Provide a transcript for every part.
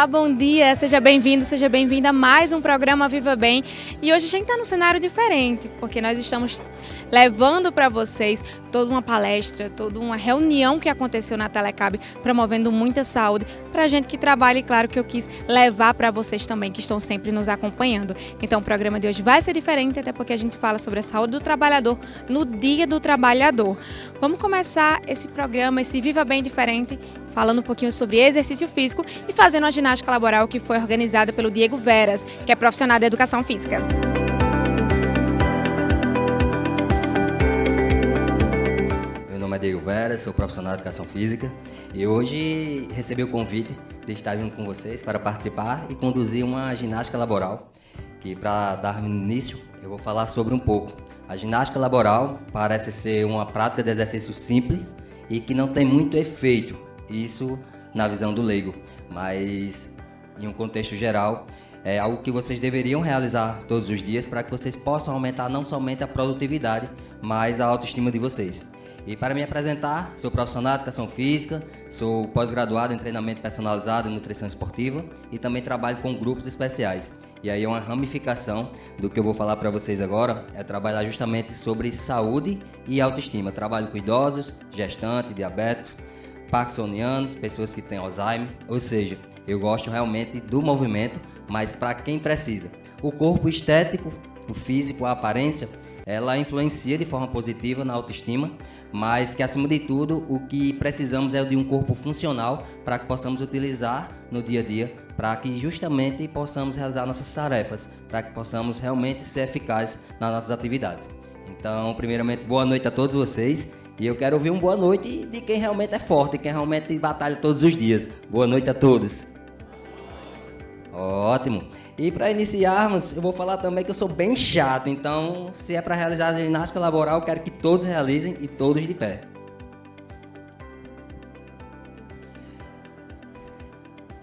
bom dia, seja bem-vindo, seja bem-vinda a mais um programa Viva Bem. E hoje a gente está num cenário diferente, porque nós estamos levando para vocês toda uma palestra, toda uma reunião que aconteceu na Telecab, promovendo muita saúde para a gente que trabalha, e claro que eu quis levar para vocês também, que estão sempre nos acompanhando. Então o programa de hoje vai ser diferente, até porque a gente fala sobre a saúde do trabalhador no Dia do Trabalhador. Vamos começar esse programa, esse Viva Bem diferente, falando um pouquinho sobre exercício físico e fazendo uma ginástica laboral que foi organizada pelo Diego Veras, que é profissional da educação física. Meu nome é Diego Veras, sou profissional de educação física e hoje recebi o convite de estar junto com vocês para participar e conduzir uma ginástica laboral, que para dar início eu vou falar sobre um pouco. A ginástica laboral parece ser uma prática de exercício simples e que não tem muito efeito, isso na visão do leigo, mas em um contexto geral é algo que vocês deveriam realizar todos os dias para que vocês possam aumentar não somente a produtividade, mas a autoestima de vocês. E para me apresentar, sou profissional de educação física, sou pós-graduado em treinamento personalizado e nutrição esportiva e também trabalho com grupos especiais. E aí é uma ramificação do que eu vou falar para vocês agora, é trabalhar justamente sobre saúde e autoestima. Trabalho com idosos, gestantes, diabéticos, parkinsonianos, pessoas que têm Alzheimer, ou seja, eu gosto realmente do movimento, mas para quem precisa. O corpo estético, o físico, a aparência, ela influencia de forma positiva na autoestima, mas que acima de tudo o que precisamos é de um corpo funcional para que possamos utilizar no dia a dia, para que justamente possamos realizar nossas tarefas, para que possamos realmente ser eficazes nas nossas atividades. Então, primeiramente, boa noite a todos vocês. E eu quero ouvir um boa noite de quem realmente é forte, quem realmente batalha todos os dias. Boa noite a todos. Ótimo. E para iniciarmos, eu vou falar também que eu sou bem chato. Então, se é para realizar a ginástica laboral, eu quero que todos realizem e todos de pé.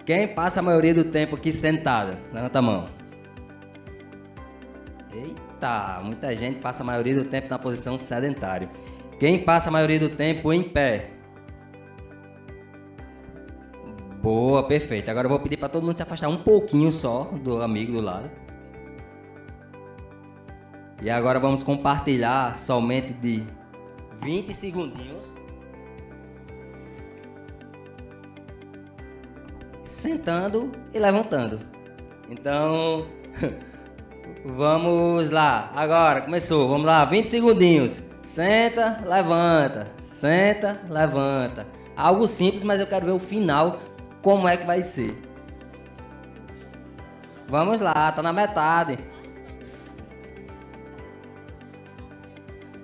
Quem passa a maioria do tempo aqui sentado? Levanta a mão. Eita, muita gente passa a maioria do tempo na posição sedentária. Quem passa a maioria do tempo em pé? Boa, perfeito. Agora eu vou pedir para todo mundo se afastar um pouquinho só do amigo do lado. E agora vamos compartilhar somente de 20 segundinhos. Sentando e levantando. Então, vamos lá. Agora, começou. Vamos lá, 20 segundinhos. Senta, levanta, senta, levanta. Algo simples, mas eu quero ver o final, como é que vai ser. Vamos lá, tá na metade.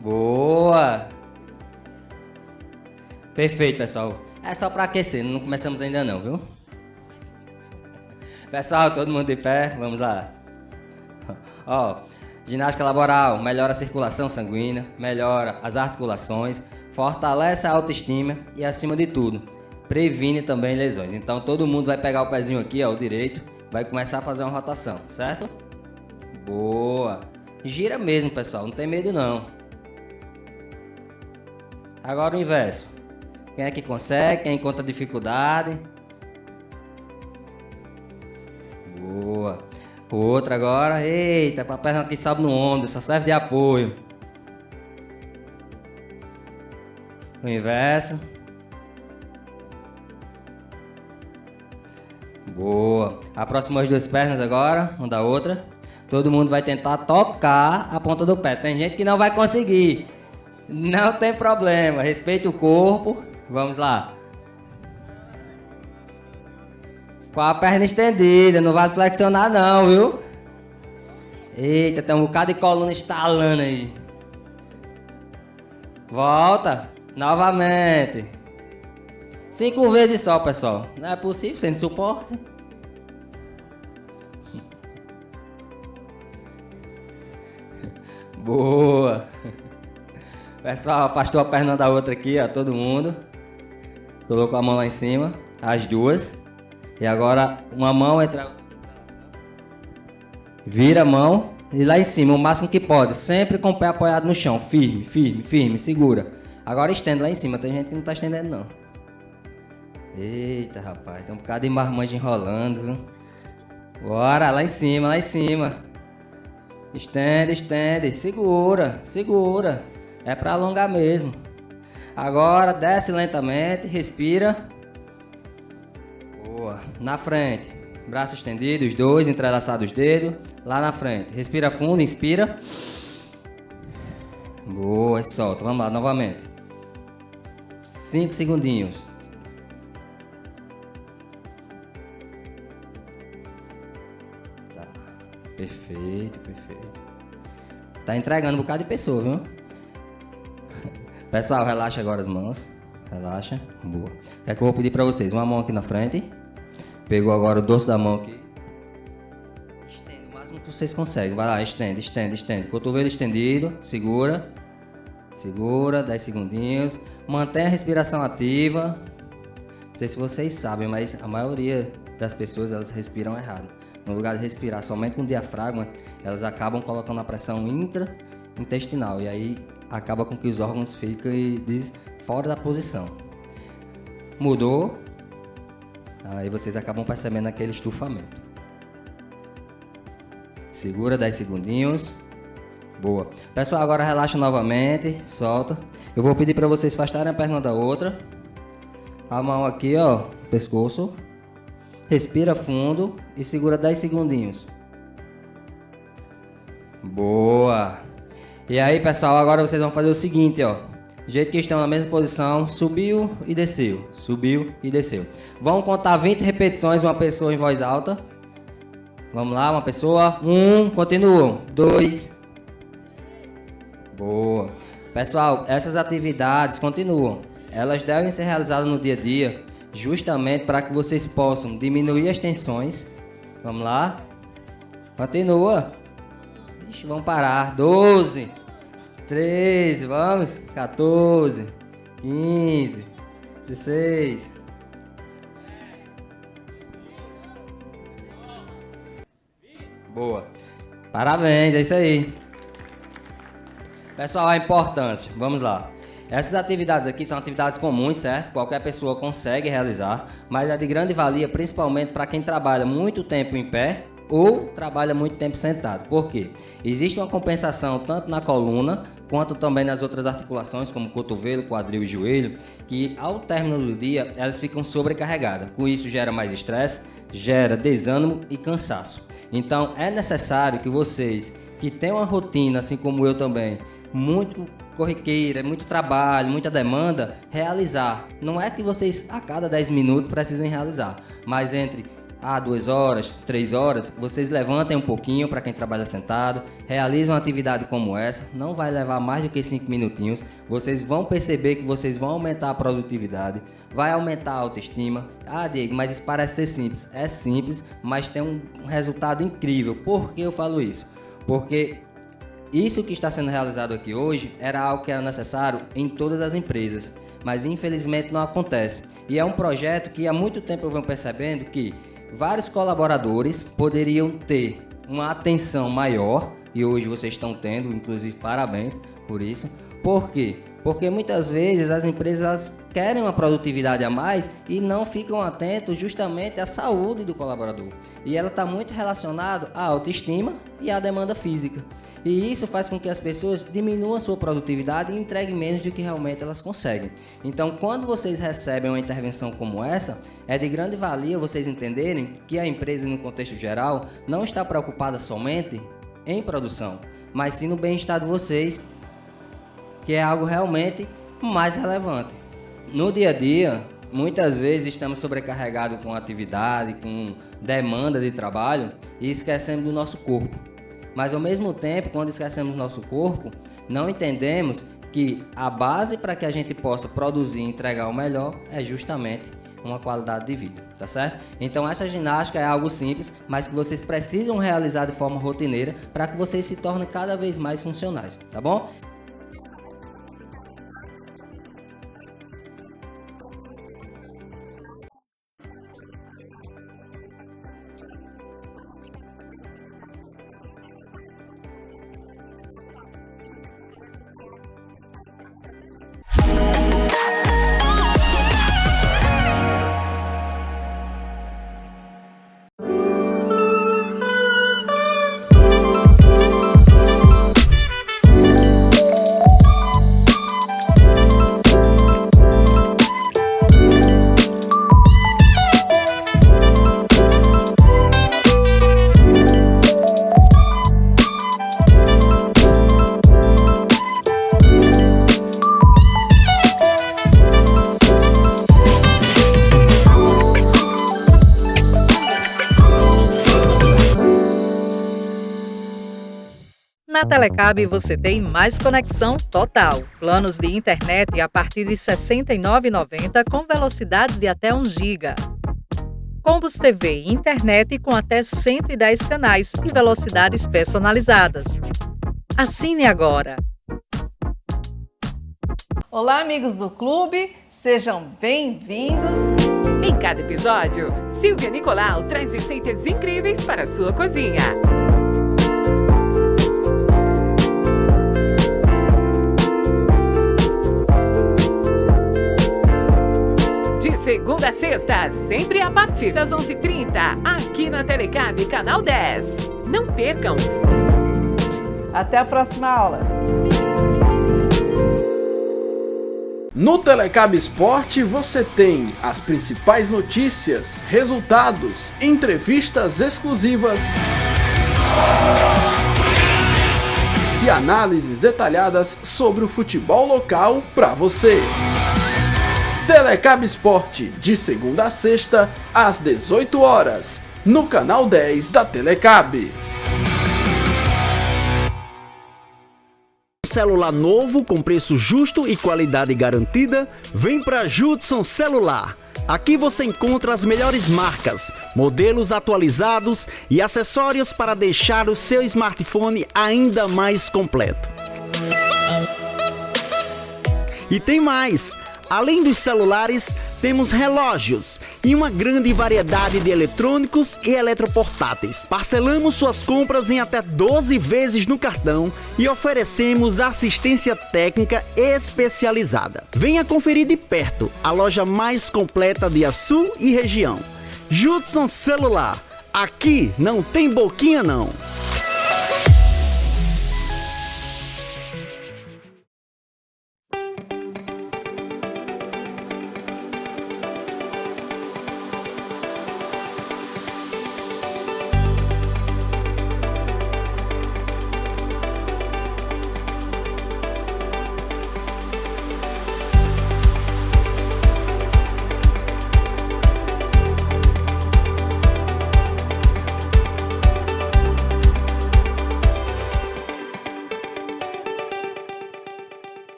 Boa. Perfeito, pessoal. É só para aquecer, não começamos ainda não, viu? Pessoal, todo mundo de pé, vamos lá. Ó. Ginástica laboral melhora a circulação sanguínea, melhora as articulações, fortalece a autoestima e, acima de tudo, previne também lesões. Então, todo mundo vai pegar o pezinho aqui, ó, o direito, vai começar a fazer uma rotação, certo? Boa! Gira mesmo, pessoal, não tem medo não. Agora o inverso. Quem é que consegue, quem encontra dificuldade? Boa! O outro agora, eita, a perna que sobe no ombro, só serve de apoio. O inverso. Boa. Aproxima as duas pernas agora, uma da outra. Todo mundo vai tentar tocar a ponta do pé. Tem gente que não vai conseguir. Não tem problema, respeita o corpo. Vamos lá. Com a perna estendida, não vai flexionar não, viu? Eita, tem um bocado de coluna estalando aí. Volta, novamente. 5 vezes só, pessoal. Não é possível, sem suporte. Boa. Pessoal, afastou a perna da outra aqui, ó, todo mundo. Colocou a mão lá em cima, as duas. E agora uma mão entra, vira a mão e lá em cima, o máximo que pode, sempre com o pé apoiado no chão, firme, firme, firme, segura. Agora estende lá em cima, tem gente que não está estendendo não. Eita, rapaz, tem um bocado de marmanjo enrolando, viu? Bora, lá em cima, lá em cima. Estende, estende, segura, segura. É para alongar mesmo. Agora, desce lentamente, respira. Boa, na frente. Braço estendido, os dois, entrelaçados os dedos. Lá na frente. Respira fundo, inspira. Boa, e solta. Vamos lá, novamente. 5 segundinhos. Tá. Perfeito, perfeito. Tá entregando um bocado de pessoa, viu? Pessoal, relaxa agora as mãos. Relaxa. Boa. O que é que eu vou pedir pra vocês? Uma mão aqui na frente. Pegou agora o dorso da mão aqui. Estende o máximo que vocês conseguem. Vai lá, estende, estende, estende. Cotovelo estendido. Segura. Segura, 10 segundinhos. Mantém a respiração ativa. Não sei se vocês sabem, mas a maioria das pessoas, elas respiram errado. No lugar de respirar somente com o diafragma, elas acabam colocando a pressão intraintestinal. E aí acaba com que os órgãos fiquem fora da posição. Mudou. Aí vocês acabam percebendo aquele estufamento. Segura 10 segundinhos. Boa. Pessoal, agora relaxa novamente. Solta. Eu vou pedir para vocês afastarem a perna da outra. A mão aqui, ó, pescoço. Respira fundo e segura 10 segundinhos. Boa. E aí, pessoal, agora vocês vão fazer o seguinte, ó. Do jeito que estão na mesma posição, subiu e desceu. Subiu e desceu. Vamos contar 20 repetições, uma pessoa em voz alta. Vamos lá, uma pessoa. 1, continuam. 2. Boa. Pessoal, essas atividades continuam. Elas devem ser realizadas no dia a dia, justamente para que vocês possam diminuir as tensões. Vamos lá. Continua. Ixi, vamos parar. 12. 13, vamos, 14, 15, 16. Boa. Parabéns, é isso aí. Pessoal, a importância, vamos lá. Essas atividades aqui são atividades comuns, certo? Qualquer pessoa consegue realizar, mas é de grande valia principalmente para quem trabalha muito tempo em pé ou trabalha muito tempo sentado. Por quê? Existe uma compensação tanto na coluna quanto também nas outras articulações, como cotovelo, quadril e joelho, que ao término do dia elas ficam sobrecarregadas. Com isso gera mais estresse, gera desânimo e cansaço. Então é necessário que vocês, que têm uma rotina, assim como eu também, muito corriqueira, muito trabalho, muita demanda, realizar. Não é que vocês a cada 10 minutos precisem realizar, mas entre 2 horas, 3 horas, vocês levantem um pouquinho para quem trabalha sentado, realizam uma atividade como essa, não vai levar mais do que 5 minutinhos, vocês vão perceber que vocês vão aumentar a produtividade, vai aumentar a autoestima. Diego, mas isso parece ser simples. É simples, mas tem um resultado incrível. Por que eu falo isso? Porque isso que está sendo realizado aqui hoje era algo que era necessário em todas as empresas, mas infelizmente não acontece. E é um projeto que há muito tempo eu venho percebendo que vários colaboradores poderiam ter uma atenção maior, e hoje vocês estão tendo, inclusive parabéns por isso. Por quê? Porque muitas vezes as empresas querem uma produtividade a mais e não ficam atentos justamente à saúde do colaborador. E ela está muito relacionada à autoestima e à demanda física. E isso faz com que as pessoas diminuam a sua produtividade e entreguem menos do que realmente elas conseguem. Então, quando vocês recebem uma intervenção como essa, é de grande valia vocês entenderem que a empresa, no contexto geral, não está preocupada somente em produção, mas sim no bem-estar de vocês, que é algo realmente mais relevante. No dia a dia, muitas vezes estamos sobrecarregados com atividade, com demanda de trabalho e esquecemos do nosso corpo. Mas ao mesmo tempo, quando esquecemos do nosso corpo, não entendemos que a base para que a gente possa produzir e entregar o melhor é justamente uma qualidade de vida, tá certo? Então essa ginástica é algo simples, mas que vocês precisam realizar de forma rotineira para que vocês se tornem cada vez mais funcionais, tá bom? Telecab você tem mais conexão total. Planos de internet a partir de R$ 69,90 com velocidades de até 1 GB. Combos TV e internet com até 110 canais e velocidades personalizadas. Assine agora! Olá, amigos do clube, sejam bem-vindos. Em cada episódio, Silvia Nicolau traz receitas incríveis para a sua cozinha. De segunda a sexta, sempre a partir das 11h30, aqui na Telecab Canal 10. Não percam! Até a próxima aula. No Telecab Esporte você tem as principais notícias, resultados, entrevistas exclusivas e análises detalhadas sobre o futebol local para você. Telecab Esporte, de segunda a sexta, às 18 horas, no canal 10 da Telecab. Celular novo com preço justo e qualidade garantida, vem para Judson Celular. Aqui você encontra as melhores marcas, modelos atualizados e acessórios para deixar o seu smartphone ainda mais completo. E tem mais! Além dos celulares, temos relógios e uma grande variedade de eletrônicos e eletroportáteis. Parcelamos suas compras em até 12 vezes no cartão e oferecemos assistência técnica especializada. Venha conferir de perto a loja mais completa de Açu e região. Judson Celular. Aqui não tem boquinha não.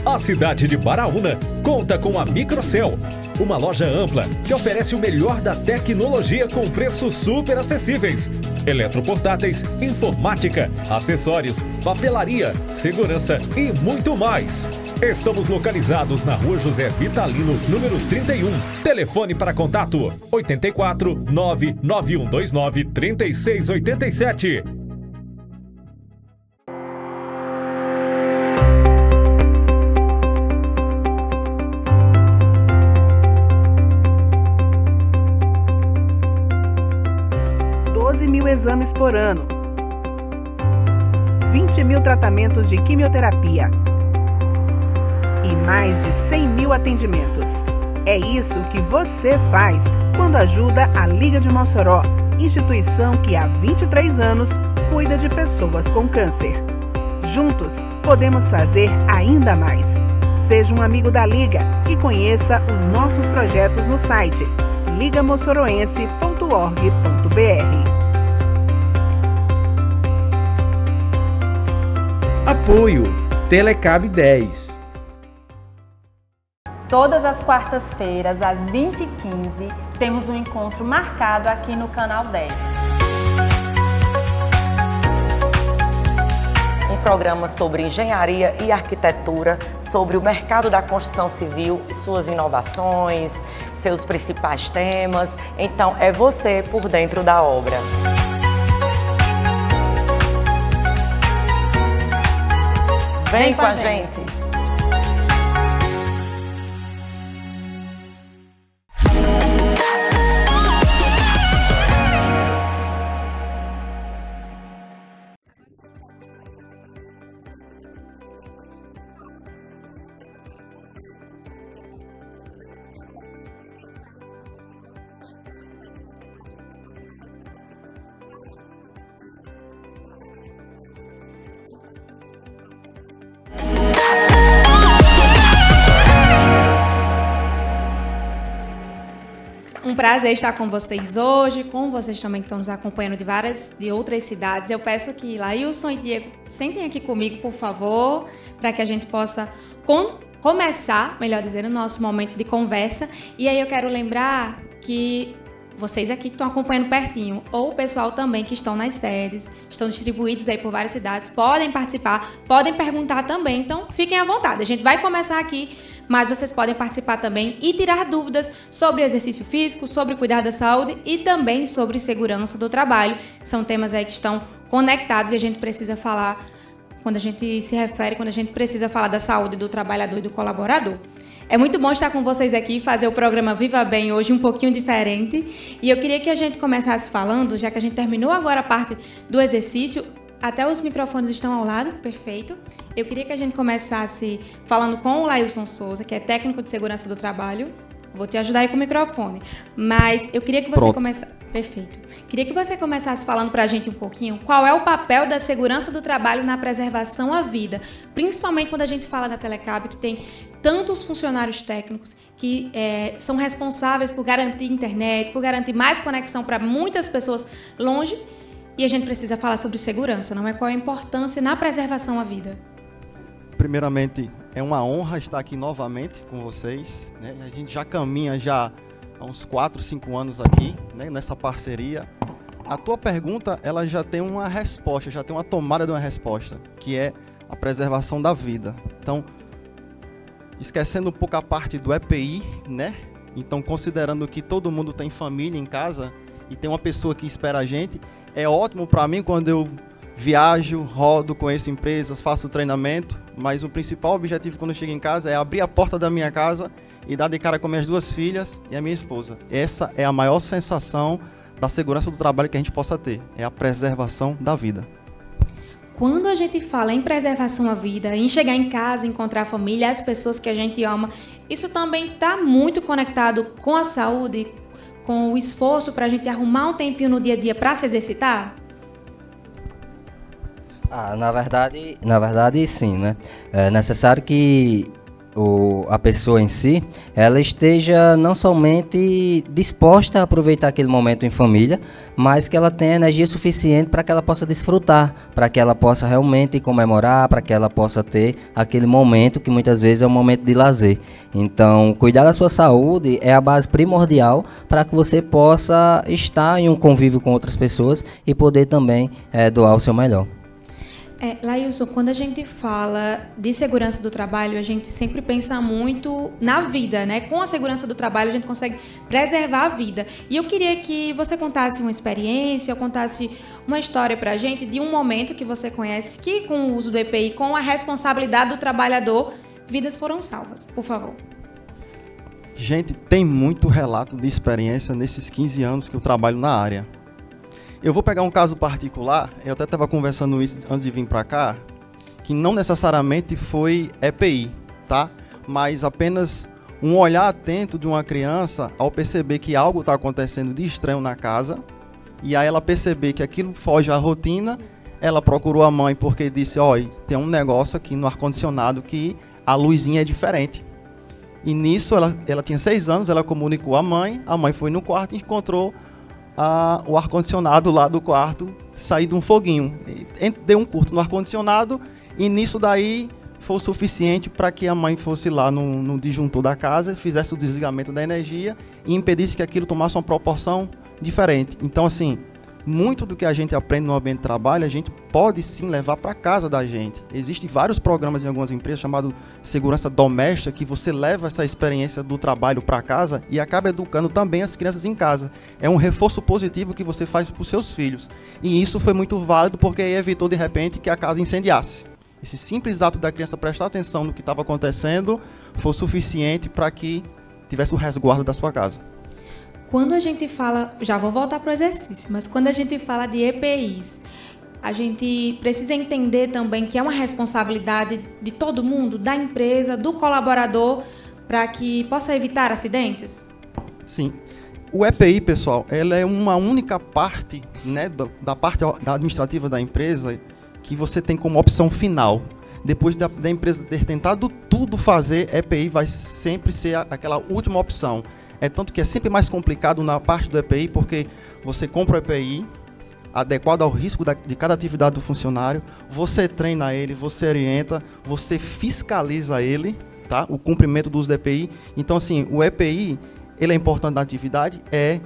A cidade de Baraúna conta com a Microcel, uma loja ampla que oferece o melhor da tecnologia com preços super acessíveis. Eletroportáteis, informática, acessórios, papelaria, segurança e muito mais. Estamos localizados na Rua José Vitalino, número 31. Telefone para contato 84 99129 3687. Exames por ano, 20 mil tratamentos de quimioterapia e mais de 100 mil atendimentos. É isso que você faz quando ajuda a Liga de Mossoró, instituição que há 23 anos cuida de pessoas com câncer. Juntos, podemos fazer ainda mais. Seja um amigo da Liga e conheça os nossos projetos no site ligamossoroense.org.br. Apoio Telecab 10. Todas as quartas-feiras, às 20h15, temos um encontro marcado aqui no Canal 10. Um programa sobre engenharia e arquitetura, sobre o mercado da construção civil e suas inovações, seus principais temas. Então, é você por dentro da obra. Vem com a gente! Yeah. prazer estar com vocês hoje, com vocês também que estão nos acompanhando de outras cidades. Eu peço que Lailson e Diego sentem aqui comigo, por favor, para que a gente possa começar, melhor dizendo, o nosso momento de conversa. E aí eu quero lembrar que vocês aqui que estão acompanhando pertinho, ou o pessoal também que estão nas sedes, estão distribuídos aí por várias cidades, podem participar, podem perguntar também, então fiquem à vontade. A gente vai começar aqui, mas vocês podem participar também e tirar dúvidas sobre exercício físico, sobre cuidar da saúde e também sobre segurança do trabalho. São temas aí que estão conectados e a gente precisa falar quando a gente precisa falar da saúde do trabalhador e do colaborador. É muito bom estar com vocês aqui, fazer o programa Viva Bem hoje um pouquinho diferente. E eu queria que a gente começasse falando, já que a gente terminou agora a parte do exercício, até os microfones estão ao lado, perfeito. Eu queria que a gente começasse falando com o Lailson Souza, que é técnico de segurança do trabalho. Vou te ajudar aí com o microfone. Mas eu queria que você começasse... Perfeito. Queria que você começasse falando para a gente um pouquinho qual é o papel da segurança do trabalho na preservação à vida, principalmente quando a gente fala da Telecab, que tem tantos funcionários técnicos que são responsáveis por garantir internet, por garantir mais conexão para muitas pessoas longe, e a gente precisa falar sobre segurança, não é? Qual a importância na preservação à vida? Primeiramente, é uma honra estar aqui novamente com vocês, né? A gente já caminha há uns 4, 5 anos aqui, né, nessa parceria. A tua pergunta, ela já tem uma resposta, já tem uma tomada de uma resposta, que é a preservação da vida. Então, esquecendo um pouco a parte do EPI, né? Então, considerando que todo mundo tem família em casa e tem uma pessoa que espera a gente, é ótimo para mim quando eu viajo, rodo, conheço empresas, faço treinamento, mas o principal objetivo quando eu chego em casa é abrir a porta da minha casa e dar de cara com minhas 2 filhas e a minha esposa. Essa é a maior sensação da segurança do trabalho que a gente possa ter, é a preservação da vida. Quando a gente fala em preservação à vida, em chegar em casa, encontrar a família, as pessoas que a gente ama, isso também está muito conectado com a saúde, com o esforço para a gente arrumar um tempinho no dia a dia para se exercitar? Na verdade sim, né? É necessário que a pessoa em si, ela esteja não somente disposta a aproveitar aquele momento em família, mas que ela tenha energia suficiente para que ela possa desfrutar, para que ela possa realmente comemorar, para que ela possa ter aquele momento que muitas vezes é um momento de lazer. Então, cuidar da sua saúde é a base primordial para que você possa estar em um convívio com outras pessoas e poder também doar o seu melhor. Lailson, quando a gente fala de segurança do trabalho, a gente sempre pensa muito na vida, né? Com a segurança do trabalho, a gente consegue preservar a vida. E eu queria que você contasse uma experiência, ou contasse uma história pra gente de um momento que você conhece que, com o uso do EPI, com a responsabilidade do trabalhador, vidas foram salvas. Por favor. Gente, tem muito relato de experiência nesses 15 anos que eu trabalho na área. Eu vou pegar um caso particular, eu até estava conversando isso antes de vir para cá, que não necessariamente foi EPI, tá? Mas apenas um olhar atento de uma criança ao perceber que algo está acontecendo de estranho na casa, e aí ela perceber que aquilo foge à rotina, ela procurou a mãe porque disse, olha, tem um negócio aqui no ar-condicionado que a luzinha é diferente. E nisso, ela tinha 6 anos, ela comunicou à mãe, a mãe foi no quarto e encontrou o ar-condicionado lá do quarto sair de um foguinho. Deu um curto no ar-condicionado e nisso daí foi o suficiente para que a mãe fosse lá no disjuntor da casa, fizesse o desligamento da energia e impedisse que aquilo tomasse uma proporção diferente. Então, assim, muito do que a gente aprende no ambiente de trabalho, a gente pode sim levar para casa da gente. Existem vários programas em algumas empresas chamados segurança doméstica, que você leva essa experiência do trabalho para casa e acaba educando também as crianças em casa. É um reforço positivo que você faz para os seus filhos. E isso foi muito válido porque aí evitou de repente que a casa incendiasse. Esse simples ato da criança prestar atenção no que estava acontecendo foi suficiente para que tivesse o resguardo da sua casa. Quando a gente fala, já vou voltar para o exercício, mas quando a gente fala de EPIs, a gente precisa entender também que é uma responsabilidade de todo mundo, da empresa, do colaborador, para que possa evitar acidentes? Sim. O EPI, pessoal, ela é uma única parte, né, da parte administrativa da empresa que você tem como opção final. Depois da empresa ter tentado tudo fazer, EPI vai sempre ser aquela última opção. É tanto que é sempre mais complicado na parte do EPI, porque você compra o EPI adequado ao risco de cada atividade do funcionário, você treina ele, você orienta, você fiscaliza ele, tá? O cumprimento do uso do EPI. Então, assim, o EPI, ele é importante na atividade?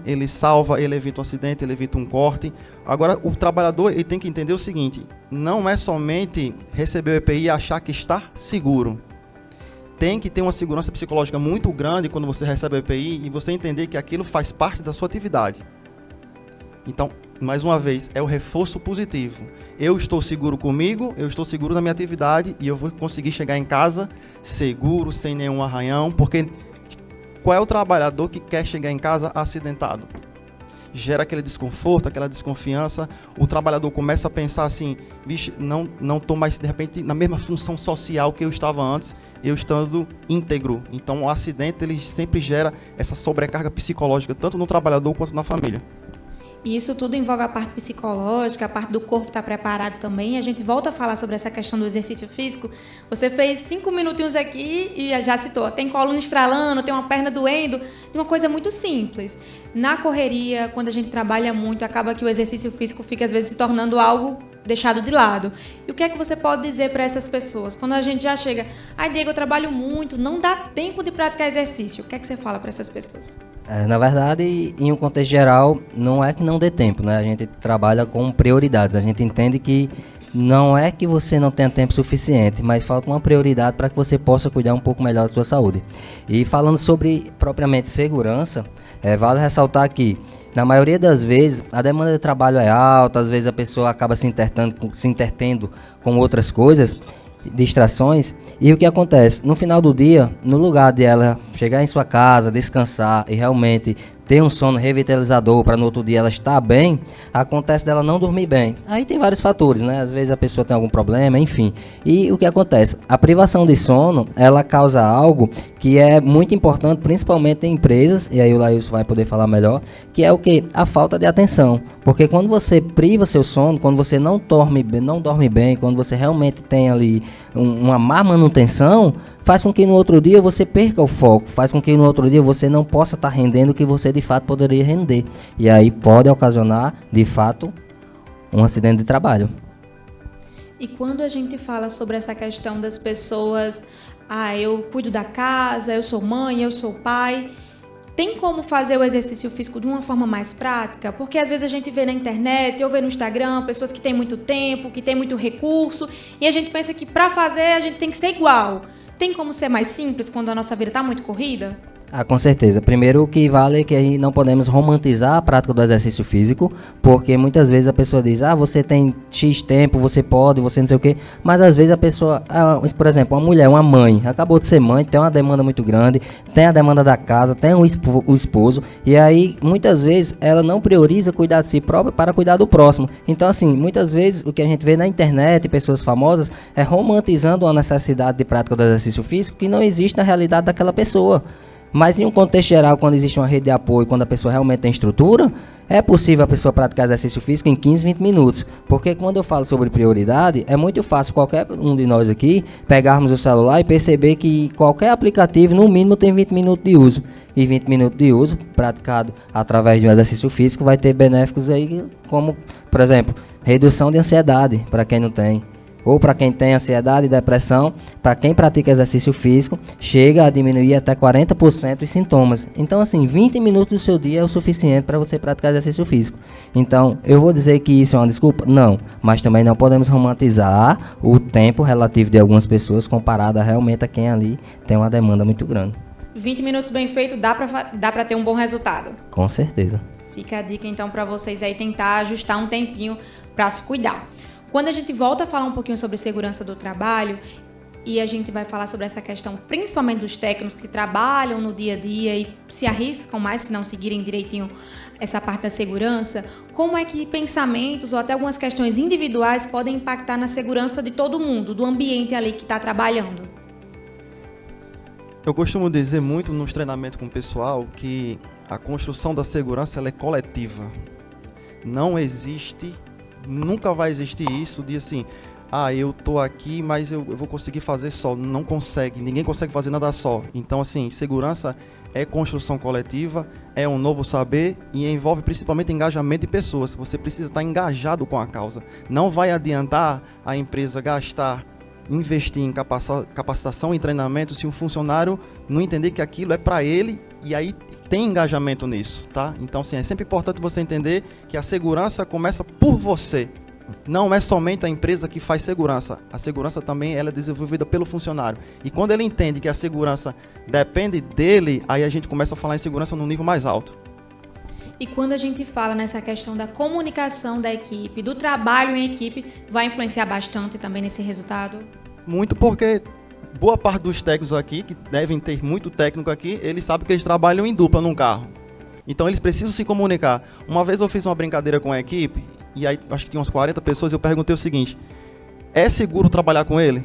Ele salva, ele evita um acidente, ele evita um corte. Agora, o trabalhador, ele tem que entender o seguinte, não é somente receber o EPI e achar que está seguro. Tem que ter uma segurança psicológica muito grande quando você recebe o EPI e você entender que aquilo faz parte da sua atividade. Então, mais uma vez, é o reforço positivo. Eu estou seguro comigo, eu estou seguro na minha atividade e eu vou conseguir chegar em casa seguro, sem nenhum arranhão, porque qual é o trabalhador que quer chegar em casa acidentado? Gera aquele desconforto, aquela desconfiança, o trabalhador começa a pensar assim, vixe, não estou mais, de repente, na mesma função social que eu estava antes, eu estando íntegro. Então, o acidente, ele sempre gera essa sobrecarga psicológica, tanto no trabalhador quanto na família. E isso tudo envolve a parte psicológica, a parte do corpo estar preparado também. A gente volta a falar sobre essa questão do exercício físico. Você fez 5 minutinhos aqui e já citou. Tem coluna estralando, tem uma perna doendo. De uma coisa muito simples. Na correria, quando a gente trabalha muito, acaba que o exercício físico fica, às vezes, se tornando algo deixado de lado. E o que é que você pode dizer para essas pessoas? Quando a gente já chega, Diego, eu trabalho muito, não dá tempo de praticar exercício. O que é que você fala para essas pessoas? Na verdade, em um contexto geral, não é que não dê tempo, né? A gente trabalha com prioridades. A gente entende que não é que você não tenha tempo suficiente, mas falta uma prioridade para que você possa cuidar um pouco melhor da sua saúde. E falando sobre, propriamente, segurança, vale ressaltar que, na maioria das vezes, a demanda de trabalho é alta, às vezes a pessoa acaba se intertendo com outras coisas, distrações, e o que acontece? No final do dia, no lugar de ela chegar em sua casa, descansar e realmente ter um sono revitalizador para no outro dia ela estar bem, acontece dela não dormir bem. Aí tem vários fatores, né? Às vezes a pessoa tem algum problema, enfim. E o que acontece? A privação de sono, ela causa algo que é muito importante, principalmente em empresas, e aí o Laílson vai poder falar melhor, que é o quê? A falta de atenção. Porque quando você priva seu sono, quando você não dorme bem, quando você realmente tem ali uma má manutenção, faz com que no outro dia você perca o foco, faz com que no outro dia você não possa estar rendendo o que você de fato poderia render. E aí pode ocasionar, de fato, um acidente de trabalho. E quando a gente fala sobre essa questão das pessoas, eu cuido da casa, eu sou mãe, eu sou pai, tem como fazer o exercício físico de uma forma mais prática? Porque às vezes a gente vê na internet, ou vê no Instagram, pessoas que têm muito tempo, que têm muito recurso, e a gente pensa que para fazer a gente tem que ser igual. Tem como ser mais simples quando a nossa vida está muito corrida? Com certeza. Primeiro, o que vale é que aí não podemos romantizar a prática do exercício físico, porque muitas vezes a pessoa diz, você tem X tempo, você pode, você não sei o quê, mas às vezes a pessoa, por exemplo, uma mulher, uma mãe, acabou de ser mãe, tem uma demanda muito grande, tem a demanda da casa, tem o esposo, e aí muitas vezes ela não prioriza cuidar de si própria para cuidar do próximo. Então, assim, muitas vezes o que a gente vê na internet, pessoas famosas, é romantizando a necessidade de prática do exercício físico que não existe na realidade daquela pessoa. Mas em um contexto geral, quando existe uma rede de apoio, quando a pessoa realmente tem estrutura, é possível a pessoa praticar exercício físico em 15, 20 minutos. Porque quando eu falo sobre prioridade, é muito fácil qualquer um de nós aqui pegarmos o celular e perceber que qualquer aplicativo, no mínimo, tem 20 minutos de uso. E 20 minutos de uso, praticado através de um exercício físico, vai ter benéficos aí, como, por exemplo, redução de ansiedade, para quem não tem. Ou para quem tem ansiedade e depressão, para quem pratica exercício físico, chega a diminuir até 40% os sintomas. Então, assim, 20 minutos do seu dia é o suficiente para você praticar exercício físico. Então, eu vou dizer que isso é uma desculpa? Não, mas também não podemos romantizar o tempo relativo de algumas pessoas comparado realmente a quem ali tem uma demanda muito grande. 20 minutos bem feito, dá para ter um bom resultado. Com certeza. Fica a dica, então, para vocês aí tentar ajustar um tempinho para se cuidar. Quando a gente volta a falar um pouquinho sobre segurança do trabalho, e a gente vai falar sobre essa questão principalmente dos técnicos que trabalham no dia a dia e se arriscam mais se não seguirem direitinho essa parte da segurança, como é que pensamentos ou até algumas questões individuais podem impactar na segurança de todo mundo, do ambiente ali que está trabalhando? Eu costumo dizer muito nos treinamentos com o pessoal que a construção da segurança ela é coletiva. Não existe, nunca vai existir isso de assim, eu tô aqui, mas eu vou conseguir fazer só. Não consegue, ninguém consegue fazer nada só. Então, assim, segurança é construção coletiva, é um novo saber e envolve principalmente engajamento de pessoas. Você precisa estar engajado com a causa. Não vai adiantar a empresa investir em capacitação e treinamento se um funcionário não entender que aquilo é para ele e aí tem engajamento nisso, tá? Então, sim, é sempre importante você entender que a segurança começa por você. Não é somente a empresa que faz segurança. A segurança também ela é desenvolvida pelo funcionário. E quando ele entende que a segurança depende dele, aí a gente começa a falar em segurança num nível mais alto. E quando a gente fala nessa questão da comunicação da equipe, do trabalho em equipe, vai influenciar bastante também nesse resultado? Muito, porque boa parte dos técnicos aqui, que devem ter muito técnico aqui, eles sabem que eles trabalham em dupla num carro. Então eles precisam se comunicar. Uma vez eu fiz uma brincadeira com a equipe, e aí acho que tinha umas 40 pessoas, eu perguntei o seguinte: é seguro trabalhar com ele?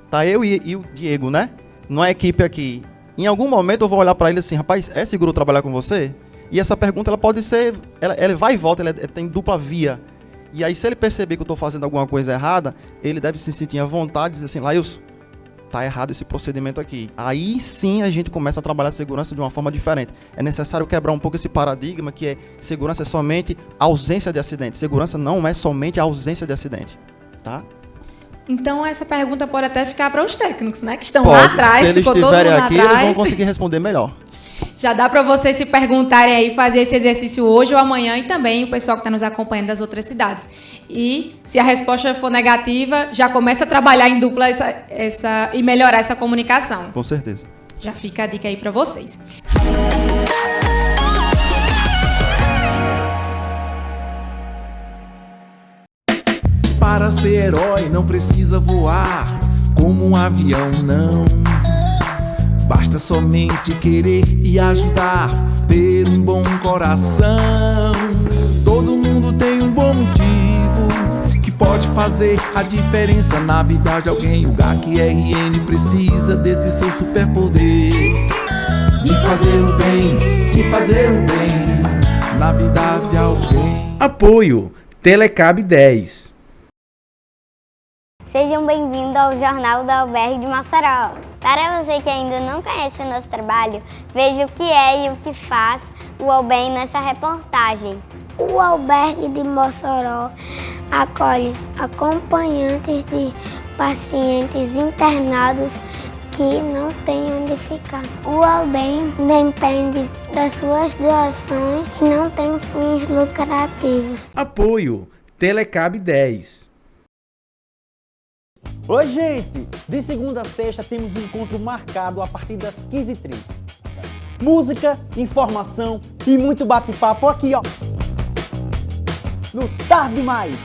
Tá eu e o Diego, né? Numa equipe aqui. Em algum momento eu vou olhar para ele assim: rapaz, é seguro trabalhar com você? E essa pergunta ela pode ser, ela vai e volta, ela tem dupla via. E aí se ele perceber que eu estou fazendo alguma coisa errada, ele deve se sentir à vontade e dizer assim: Lailson, tá errado esse procedimento aqui. Aí sim a gente começa a trabalhar a segurança de uma forma diferente. É necessário quebrar um pouco esse paradigma que é segurança é somente ausência de acidente. Segurança não é somente a ausência de acidente, tá? Então essa pergunta pode até ficar para os técnicos, né? Que estão lá atrás, se eles ficou todo mundo lá aqui, atrás. Eles vão conseguir responder melhor. Já dá para vocês se perguntarem aí, fazer esse exercício hoje ou amanhã e também o pessoal que está nos acompanhando das outras cidades. E se a resposta for negativa, já começa a trabalhar em dupla e melhorar essa comunicação. Com certeza. Já fica a dica aí para vocês. Para ser herói não precisa voar como um avião, não. Basta somente querer e ajudar, ter um bom coração. Todo mundo tem um bom motivo que pode fazer a diferença na vida de alguém. O GAC-RN precisa desse seu superpoder de fazer o bem na vida de alguém. Apoio Telecab 10. Sejam bem-vindos ao Jornal do Albergue de Mossoró. Para você que ainda não conhece o nosso trabalho, veja o que é e o que faz o Albergue nessa reportagem. O Albergue de Mossoró acolhe acompanhantes de pacientes internados que não têm onde ficar. O Albergue depende das suas doações e não tem fins lucrativos. Apoio Telecab 10. Oi, gente! De segunda a sexta temos um encontro marcado a partir das 15h30. Música, informação e muito bate-papo aqui, ó. No Tarde Mais.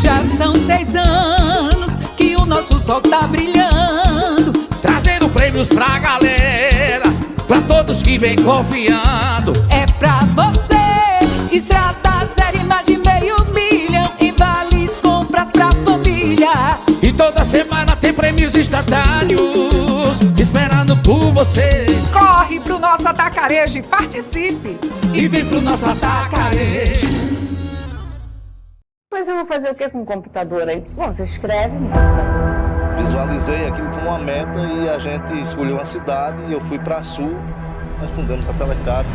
Já são 6 anos que o nosso sol tá brilhando, trazendo prêmios pra galera, pra todos que vem confiando. É pra você, estrada zero e mais de meio milhão em vales compras pra família. E toda semana tem prêmios instantâneos esperando por você. Corre pro nosso atacarejo e participe. E vem pro nosso atacarejo. Mas eu vou fazer o que com o computador aí? Bom, você escreve no computador. Visualizei aquilo como uma meta e a gente escolheu uma cidade e eu fui para Sul. Nós fundamos a Telecab.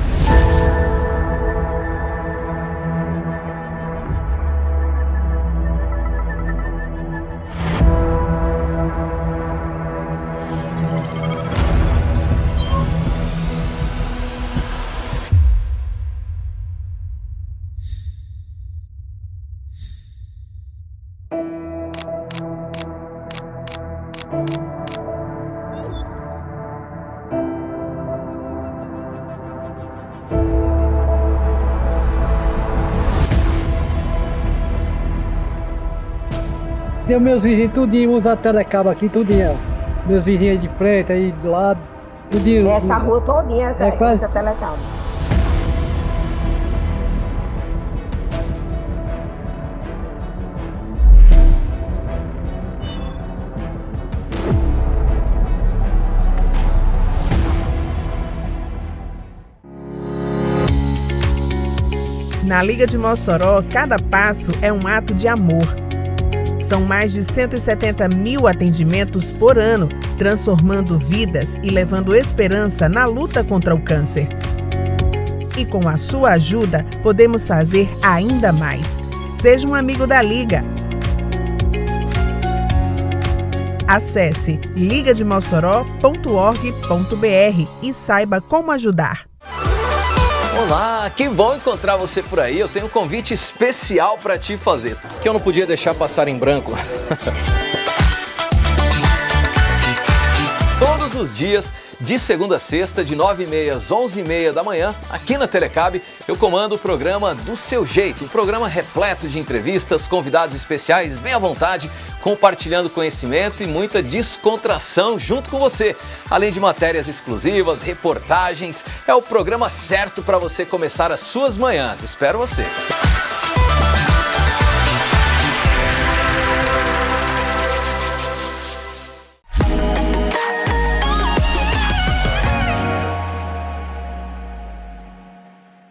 Tem meus vizinhos, tudinho usa a Telecab aqui, tudinho. Meus vizinhos aí de frente, aí do lado, tudinho. Essa rua todinha é quase a Telecab. Na Liga de Mossoró, cada passo é um ato de amor. São mais de 170 mil atendimentos por ano, transformando vidas e levando esperança na luta contra o câncer. E com a sua ajuda, podemos fazer ainda mais. Seja um amigo da Liga. Acesse ligademossoró.org.br e saiba como ajudar. Olá, que bom encontrar você por aí. Eu tenho um convite especial para te fazer, que eu não podia deixar passar em branco. Todos os dias, de segunda a sexta, de 9h30 às 11h30 da manhã, aqui na Telecab, eu comando o programa Do Seu Jeito, um programa repleto de entrevistas, convidados especiais, bem à vontade, compartilhando conhecimento e muita descontração junto com você. Além de matérias exclusivas, reportagens, é o programa certo para você começar as suas manhãs. Espero você!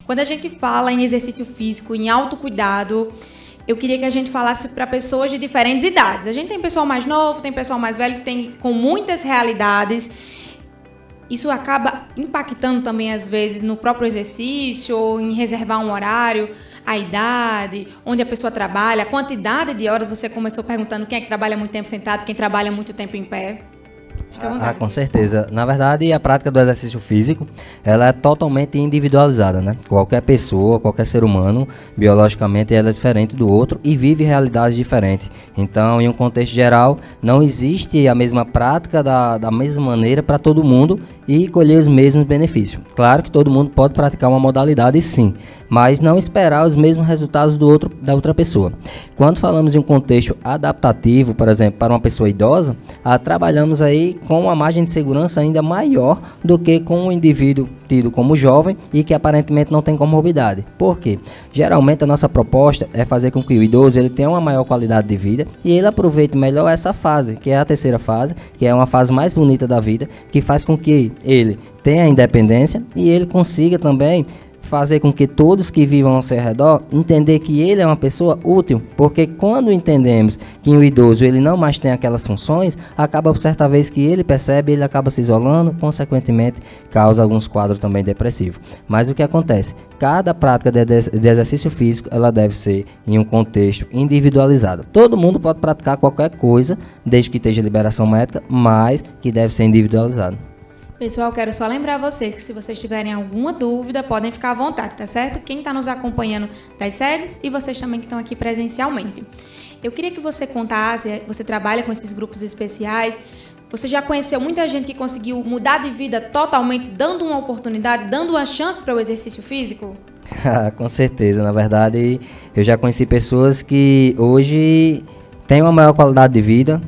Quando a gente fala em exercício físico, em autocuidado, eu queria que a gente falasse para pessoas de diferentes idades. A gente tem pessoal mais novo, tem pessoal mais velho, tem com muitas realidades. Isso acaba impactando também, às vezes, no próprio exercício, ou em reservar um horário, a idade, onde a pessoa trabalha, a quantidade de horas. Você começou perguntando quem é que trabalha muito tempo sentado, quem trabalha muito tempo em pé. Fica à vontade. Com certeza. Na verdade, a prática do exercício físico, ela é totalmente individualizada, né? Qualquer pessoa, qualquer ser humano, biologicamente, ela é diferente do outro e vive realidades diferentes. Então, em um contexto geral, não existe a mesma prática da mesma maneira para todo mundo e colher os mesmos benefícios. Claro que todo mundo pode praticar uma modalidade, sim, mas não esperar os mesmos resultados da outra pessoa. Quando falamos em um contexto adaptativo, por exemplo, para uma pessoa idosa, trabalhamos aí com uma margem de segurança ainda maior do que com um indivíduo tido como jovem e que aparentemente não tem comorbidade. Por quê? Geralmente a nossa proposta é fazer com que o idoso ele tenha uma maior qualidade de vida e ele aproveite melhor essa fase, que é a terceira fase, que é uma fase mais bonita da vida, que faz com que ele tenha independência e ele consiga também fazer com que todos que vivam ao seu redor entender que ele é uma pessoa útil, porque quando entendemos que o idoso ele não mais tem aquelas funções, acaba por certa vez que ele percebe, ele acaba se isolando, consequentemente causa alguns quadros também depressivos. Mas o que acontece? Cada prática de exercício físico ela deve ser em um contexto individualizado. Todo mundo pode praticar qualquer coisa, desde que esteja liberação médica, mas que deve ser individualizado. Pessoal, quero só lembrar vocês que se vocês tiverem alguma dúvida, podem ficar à vontade, tá certo? Quem está nos acompanhando das sedes e vocês também que estão aqui presencialmente. Eu queria que você contasse, você trabalha com esses grupos especiais, você já conheceu muita gente que conseguiu mudar de vida totalmente, dando uma oportunidade, dando uma chance para o exercício físico? Com certeza, na verdade, eu já conheci pessoas que hoje têm uma maior qualidade de vida,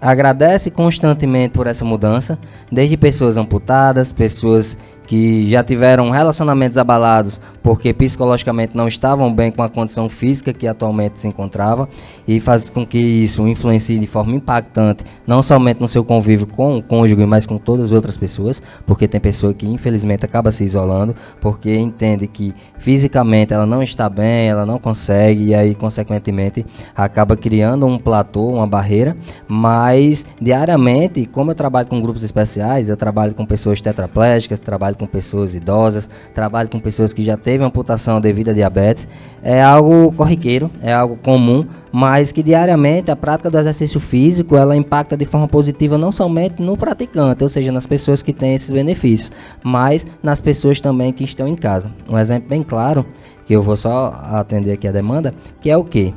agradece constantemente por essa mudança, desde pessoas amputadas, pessoas que já tiveram relacionamentos abalados porque psicologicamente não estavam bem com a condição física que atualmente se encontrava e faz com que isso influencie de forma impactante, não somente no seu convívio com o cônjuge, mas com todas as outras pessoas, porque tem pessoa que infelizmente acaba se isolando, porque entende que fisicamente ela não está bem, ela não consegue e aí consequentemente acaba criando um platô, uma barreira, mas diariamente, como eu trabalho com grupos especiais, eu trabalho com pessoas tetraplégicas, trabalho com pessoas idosas, trabalho com pessoas que já teve amputação devido a diabetes, é algo corriqueiro, é algo comum, mas que diariamente a prática do exercício físico, ela impacta de forma positiva não somente no praticante, ou seja, nas pessoas que têm esses benefícios, mas nas pessoas também que estão em casa. Um exemplo bem claro, que eu vou só atender aqui a demanda, que é o quê?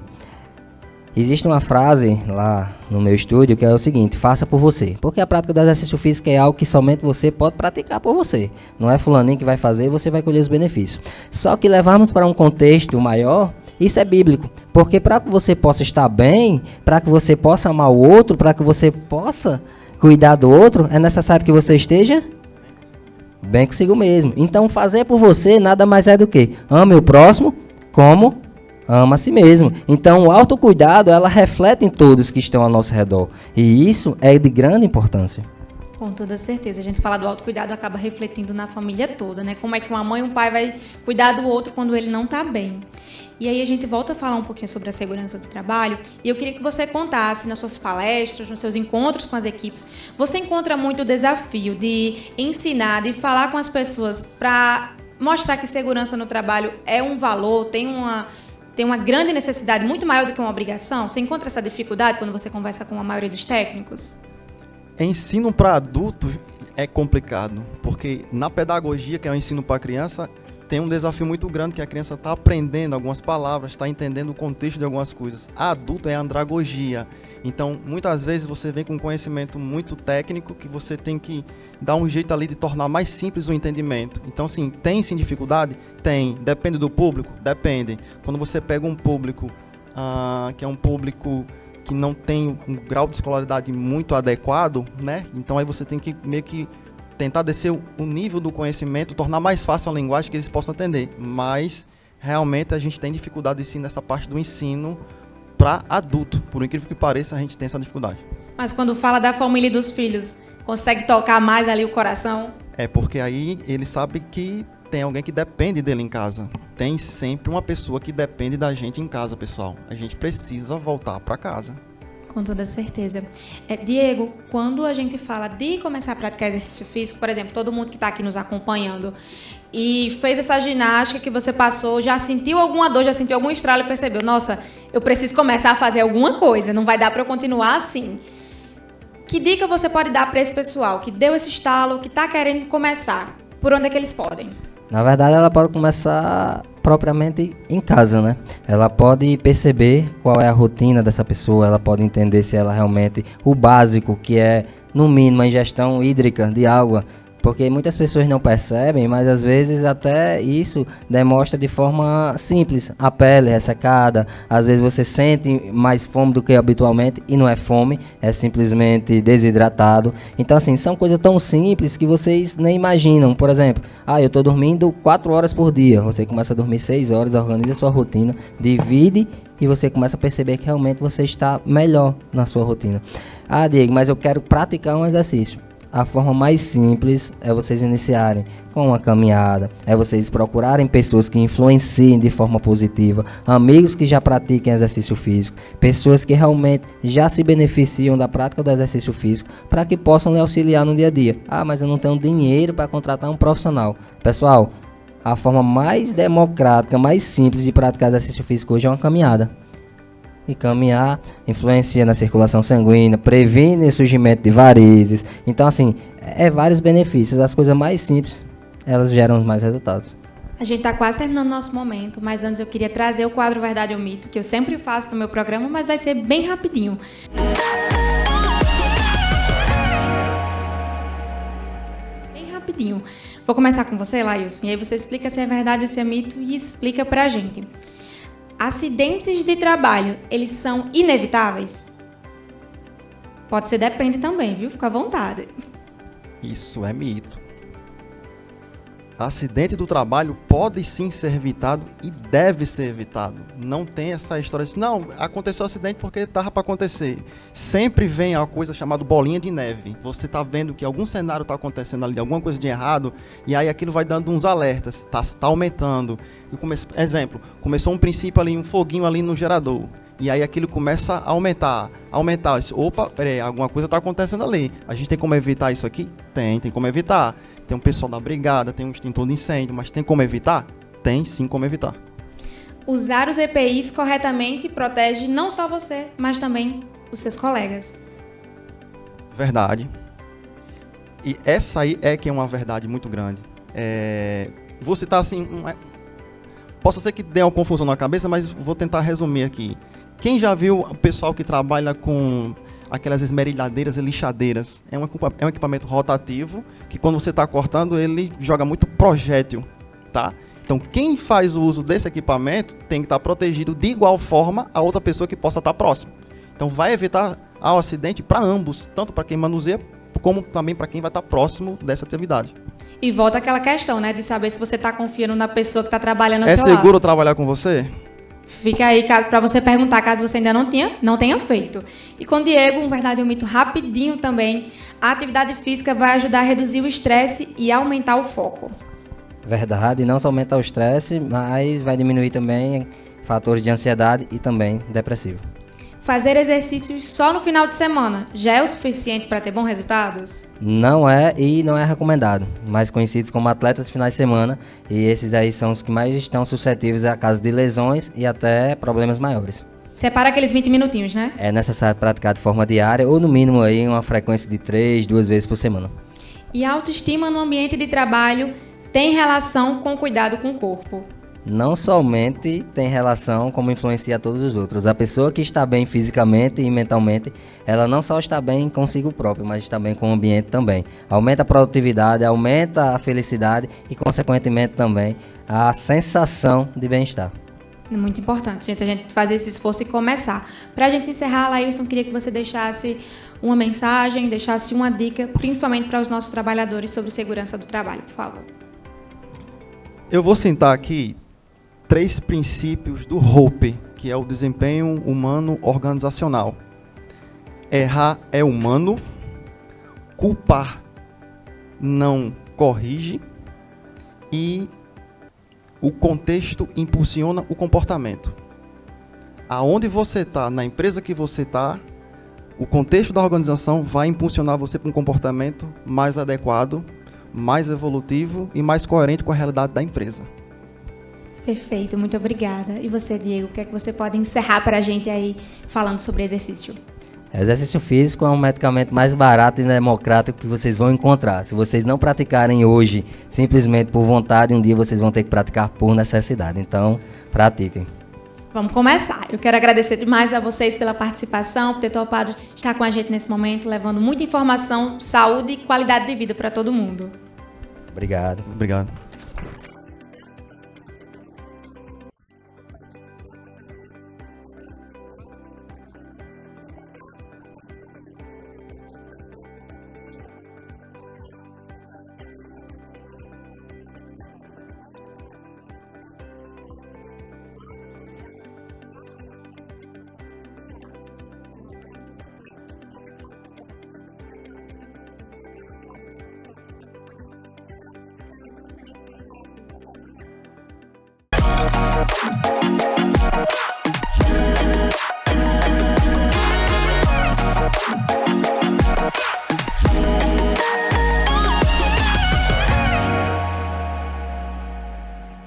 Existe uma frase lá no meu estúdio que é o seguinte: faça por você. Porque a prática do exercício físico é algo que somente você pode praticar por você. Não é fulaninho que vai fazer e você vai colher os benefícios. Só que levarmos para um contexto maior, isso é bíblico. Porque para que você possa estar bem, para que você possa amar o outro, para que você possa cuidar do outro, é necessário que você esteja bem consigo mesmo. Então fazer por você nada mais é do que ame o próximo como ama a si mesmo. Então o autocuidado, ela reflete em todos que estão ao nosso redor. E isso é de grande importância. Com toda certeza. A gente fala do autocuidado, acaba refletindo na família toda, né? Como é que uma mãe e um pai vai cuidar do outro quando ele não está bem. E aí a gente volta a falar um pouquinho sobre a segurança do trabalho. E eu queria que você contasse nas suas palestras, nos seus encontros com as equipes, você encontra muito o desafio de ensinar, de falar com as pessoas para mostrar que segurança no trabalho é um valor, tem uma grande necessidade, muito maior do que uma obrigação? Você encontra essa dificuldade quando você conversa com a maioria dos técnicos? Ensino para adulto é complicado, porque na pedagogia, que é o ensino para criança, tem um desafio muito grande, que a criança está aprendendo algumas palavras, está entendendo o contexto de algumas coisas. A adulto é a andragogia. Então, muitas vezes você vem com um conhecimento muito técnico que você tem que dar um jeito ali de tornar mais simples o entendimento. Então, assim, tem sim dificuldade? Tem. Depende do público? Depende. Quando você pega um público que é um público que não tem um grau de escolaridade muito adequado, né? Então aí você tem que meio que tentar descer o nível do conhecimento, tornar mais fácil a linguagem que eles possam entender. Mas realmente a gente tem dificuldade sim nessa parte do ensino para adulto. Por incrível que pareça, a gente tem essa dificuldade. Mas quando fala da família e dos filhos, consegue tocar mais ali o coração? É porque aí ele sabe que tem alguém que depende dele em casa. Tem sempre uma pessoa que depende da gente em casa, pessoal. A gente precisa voltar para casa. Com toda certeza. Diego, quando a gente fala de começar a praticar exercício físico, por exemplo, todo mundo que está aqui nos acompanhando e fez essa ginástica que você passou, já sentiu alguma dor, já sentiu algum estralo e percebeu, nossa, eu preciso começar a fazer alguma coisa, não vai dar para eu continuar assim. Que dica você pode dar para esse pessoal que deu esse estalo, que está querendo começar? Por onde é que eles podem? Na verdade, ela pode começar propriamente em casa, né? Ela pode perceber qual é a rotina dessa pessoa, ela pode entender se ela realmente, o básico, que é, no mínimo, a ingestão hídrica de água, porque muitas pessoas não percebem, mas às vezes até isso demonstra de forma simples. A pele ressecada, às vezes você sente mais fome do que habitualmente e não é fome, é simplesmente desidratado. Então assim, são coisas tão simples que vocês nem imaginam. Por exemplo, eu estou dormindo 4 horas por dia, você começa a dormir 6 horas, organiza a sua rotina, divide e você começa a perceber que realmente você está melhor na sua rotina. Diego, mas eu quero praticar um exercício. A forma mais simples é vocês iniciarem com uma caminhada, é vocês procurarem pessoas que influenciem de forma positiva, amigos que já pratiquem exercício físico, pessoas que realmente já se beneficiam da prática do exercício físico, para que possam lhe auxiliar no dia a dia. Mas eu não tenho dinheiro para contratar um profissional. Pessoal, a forma mais democrática, mais simples de praticar exercício físico hoje é uma caminhada. E caminhar influencia na circulação sanguínea, previne o surgimento de varizes. Então, assim, vários benefícios. As coisas mais simples, elas geram mais resultados. A gente está quase terminando o nosso momento, mas antes eu queria trazer o quadro Verdade ou Mito, que eu sempre faço no meu programa, mas vai ser bem rapidinho. Bem rapidinho. Vou começar com você, Lailson, e aí você explica se é verdade ou se é mito e explica pra gente. Acidentes de trabalho, eles são inevitáveis? Pode ser, depende também, viu? Fica à vontade. Isso é mito. Acidente do trabalho pode sim ser evitado e deve ser evitado. Não tem essa história de, não, aconteceu um acidente porque estava para acontecer. Sempre vem a coisa chamada bolinha de neve. Você está vendo que algum cenário está acontecendo ali, alguma coisa de errado, e aí aquilo vai dando uns alertas, tá aumentando. Exemplo, começou um princípio ali, um foguinho ali no gerador. E aí aquilo começa a aumentar. Opa, peraí, alguma coisa está acontecendo ali. A gente tem como evitar isso aqui? Tem como evitar. Tem um pessoal da brigada, tem um extintor de incêndio, mas tem como evitar? Tem sim como evitar. Usar os EPIs corretamente protege não só você, mas também os seus colegas. Verdade. E essa aí é que é uma verdade muito grande. Vou citar assim, posso ser que dê uma confusão na cabeça, mas vou tentar resumir aqui. Quem já viu o pessoal que trabalha com aquelas esmerilhadeiras e lixadeiras? É um equipamento rotativo que quando você está cortando, ele joga muito projétil, tá? Então, quem faz o uso desse equipamento tem que estar protegido de igual forma a outra pessoa que possa estar próximo. Então, vai evitar o acidente para ambos, tanto para quem manuseia, como também para quem vai estar próximo dessa atividade. E volta aquela questão, né, de saber se você está confiando na pessoa que está trabalhando ao seu lado. É seguro trabalhar com você? Fica aí para você perguntar, caso você ainda não tenha feito. E com o Diego, um verdade ou mito rapidinho também. A atividade física vai ajudar a reduzir o estresse e aumentar o foco. Verdade, não só aumenta o estresse, mas vai diminuir também fatores de ansiedade e também depressivo. Fazer exercícios só no final de semana já é o suficiente para ter bons resultados? Não é e não é recomendado, mais conhecidos como atletas de finais de semana, e esses aí são os que mais estão suscetíveis a casos de lesões e até problemas maiores. Separa aqueles 20 minutinhos, né? É necessário praticar de forma diária ou no mínimo aí uma frequência de 2 vezes por semana. E a autoestima no ambiente de trabalho tem relação com o cuidado com o corpo? Não somente tem relação, como influencia todos os outros. A pessoa que está bem fisicamente e mentalmente, ela não só está bem consigo própria, mas está bem com o ambiente também. Aumenta a produtividade, aumenta a felicidade e, consequentemente, também a sensação de bem-estar. É muito importante, gente, a gente fazer esse esforço e começar. Para a gente encerrar, Lailson, queria que você deixasse uma mensagem, deixasse uma dica, principalmente para os nossos trabalhadores sobre segurança do trabalho, por favor. Eu vou citar aqui 3 princípios do HOPE, que é o desempenho humano organizacional. Errar é humano, culpar não corrige e o contexto impulsiona o comportamento. Aonde você está, na empresa que você está, o contexto da organização vai impulsionar você para um comportamento mais adequado, mais evolutivo e mais coerente com a realidade da empresa. Perfeito, muito obrigada. E você, Diego, o que é que você pode encerrar para a gente aí falando sobre exercício? Exercício físico é um medicamento mais barato e democrático que vocês vão encontrar. Se vocês não praticarem hoje, simplesmente por vontade, um dia vocês vão ter que praticar por necessidade. Então, pratiquem. Vamos começar. Eu quero agradecer demais a vocês pela participação, por ter topado estar com a gente nesse momento, levando muita informação, saúde e qualidade de vida para todo mundo. Obrigado. Obrigado.